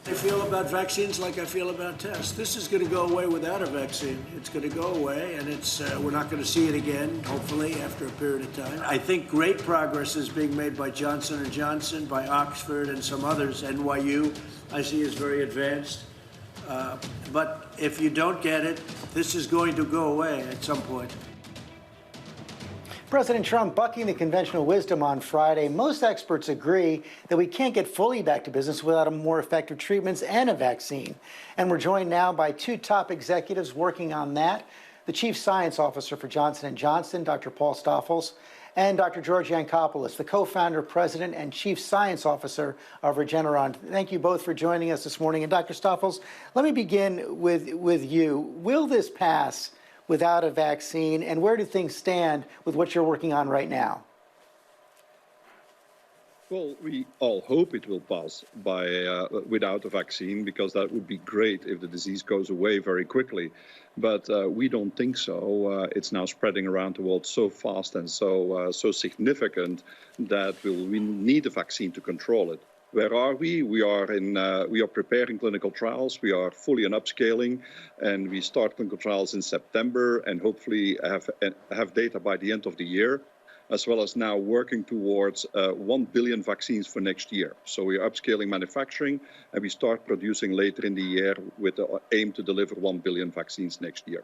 I feel about vaccines like I feel about tests. This is going to go away without a vaccine. It's going to go away, and we're not going to see it again, hopefully, after a period of time. I think great progress is being made by Johnson & Johnson, by Oxford, and some others. NYU, I see, is very advanced. But if you don't get it, this is going to go away at some point. President Trump bucking the conventional wisdom on Friday. Most experts agree that we can't get fully back to business without a more effective treatments and a vaccine. And we're joined now by two top executives working on that. The Chief Science Officer for Johnson & Johnson, Dr. Paul Stoffels, and Dr. George Yancopoulos, the co-founder, president, and Chief Science Officer of REGENERON. Thank you both for joining us this morning. And Dr. Stoffels, let me begin with you. Will this pass without a vaccine, and where do things stand with what you're working on right now? Well, we all hope it will pass without a vaccine, because that would be great if the disease goes away very quickly. But we don't think so. It's now spreading around the world so fast and so significant that we need a vaccine to control it. Where are we? We are preparing clinical trials. We are fully in upscaling, and we start clinical trials in September, and hopefully have data by the end of the year, as well as now working towards 1 billion vaccines for next year. So we are upscaling manufacturing, and we start producing later in the year with the aim to deliver 1 billion vaccines next year.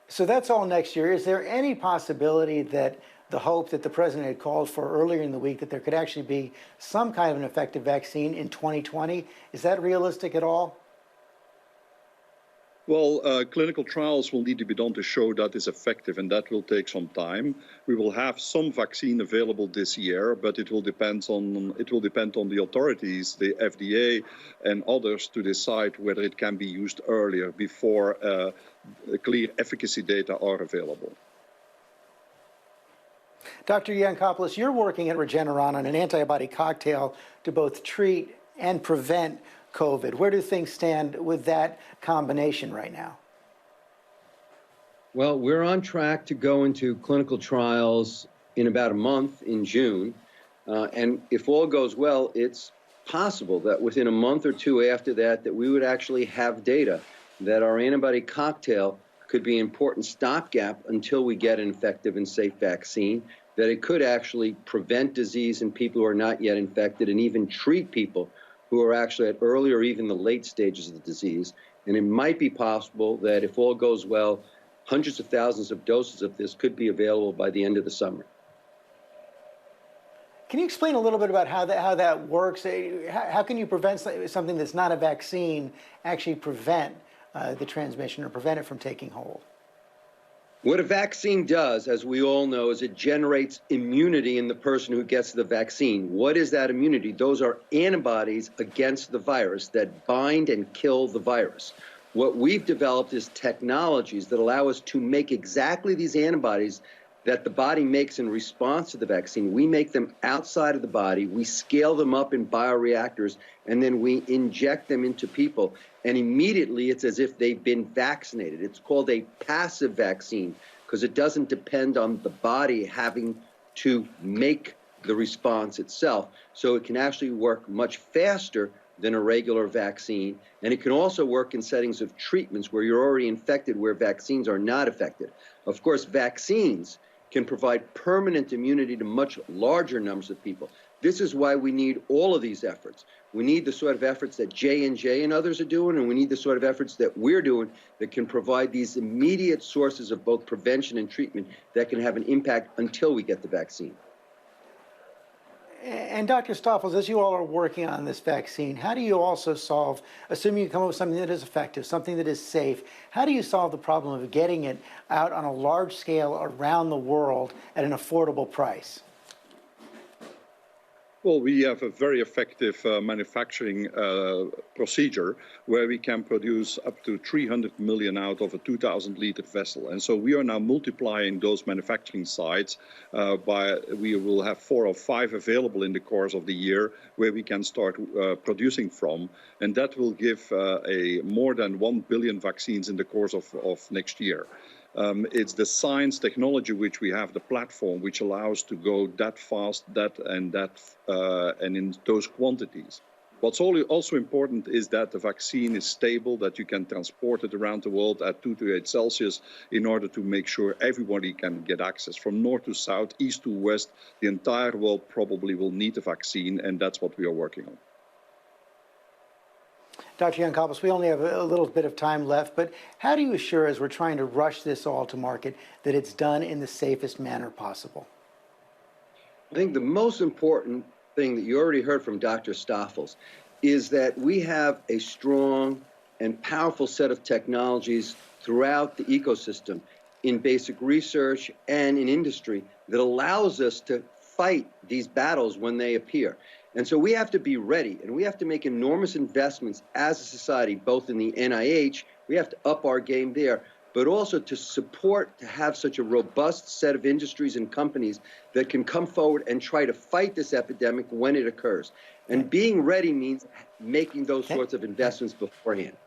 So that's all next year. Is there any possibility that the hope that the president had called for earlier in the week, that there could actually be some kind of an effective vaccine in 2020, is that realistic at all? Well, clinical trials will need to be done to show that is effective, and that will take some time. We will have some vaccine available this year, but it will depend on the authorities, the FDA and others, to decide whether it can be used earlier before clear efficacy data are available. Dr. Yancopoulos, you're working at REGENERON on an antibody cocktail to both treat and prevent COVID. Where do things stand with that combination right now? Well, we're on track to go into clinical trials in about a month, in June. And if all goes well, it's possible that within a month or two after that, that we would actually have data that our antibody cocktail could be an important stopgap until we get an effective and safe vaccine, that it could actually prevent disease in people who are not yet infected, and even treat people who are actually at early or even the late stages of the disease. And it might be possible that if all goes well, hundreds of thousands of doses of this could be available by the end of the summer. Can you explain a little bit about how that works? How can you prevent something that's not a vaccine actually prevent the transmission or prevent it from taking hold? What a vaccine does, as we all know, is it generates immunity in the person who gets the vaccine. What is that immunity? Those are antibodies against the virus that bind and kill the virus. What we've developed is technologies that allow us to make exactly these antibodies that the body makes in response to the vaccine. We make them outside of the body, we scale them up in bioreactors, and then we inject them into people. And immediately it's as if they've been vaccinated. It's called a passive vaccine because it doesn't depend on the body having to make the response itself. So it can actually work much faster than a regular vaccine. And it can also work in settings of treatments where you're already infected, where vaccines are not effective. Of course, vaccines can provide permanent immunity to much larger numbers of people. This is why we need all of these efforts. We need the sort of efforts that J&J and others are doing, and we need the sort of efforts that we're doing that can provide these immediate sources of both prevention and treatment that can have an impact until we get the vaccine. And Dr. Stoffels, as you all are working on this vaccine, how do you also solve, assuming you come up with something that is effective, something that is safe, how do you solve the problem of getting it out on a large scale around the world at an affordable price? Well, we have a very effective manufacturing procedure where we can produce up to 300 million out of a 2,000-liter vessel. And so we are now multiplying those manufacturing sites we will have 4 or 5 available in the course of the year where we can start producing from. And that will give more than 1 billion vaccines in the course of next year. It's the science technology which we have, the platform, which allows to go that fast, and in those quantities. What's also important is that the vaccine is stable, that you can transport it around the world at 2 to 8 Celsius in order to make sure everybody can get access. From north to south, east to west, the entire world probably will need a vaccine, and that's what we are working on. Dr. Yancopoulos, we only have a little bit of time left, but how do you assure, as we're trying to rush this all to market, that it's done in the safest manner possible? I think the most important thing that you already heard from Dr. Stoffels is that we have a strong and powerful set of technologies throughout the ecosystem in basic research and in industry that allows us to fight these battles when they appear. And so we have to be ready, and we have to make enormous investments as a society, both in the NIH, we have to up our game there, but also to support, to have such a robust set of industries and companies that can come forward and try to fight this epidemic when it occurs. And being ready means making those sorts of investments beforehand.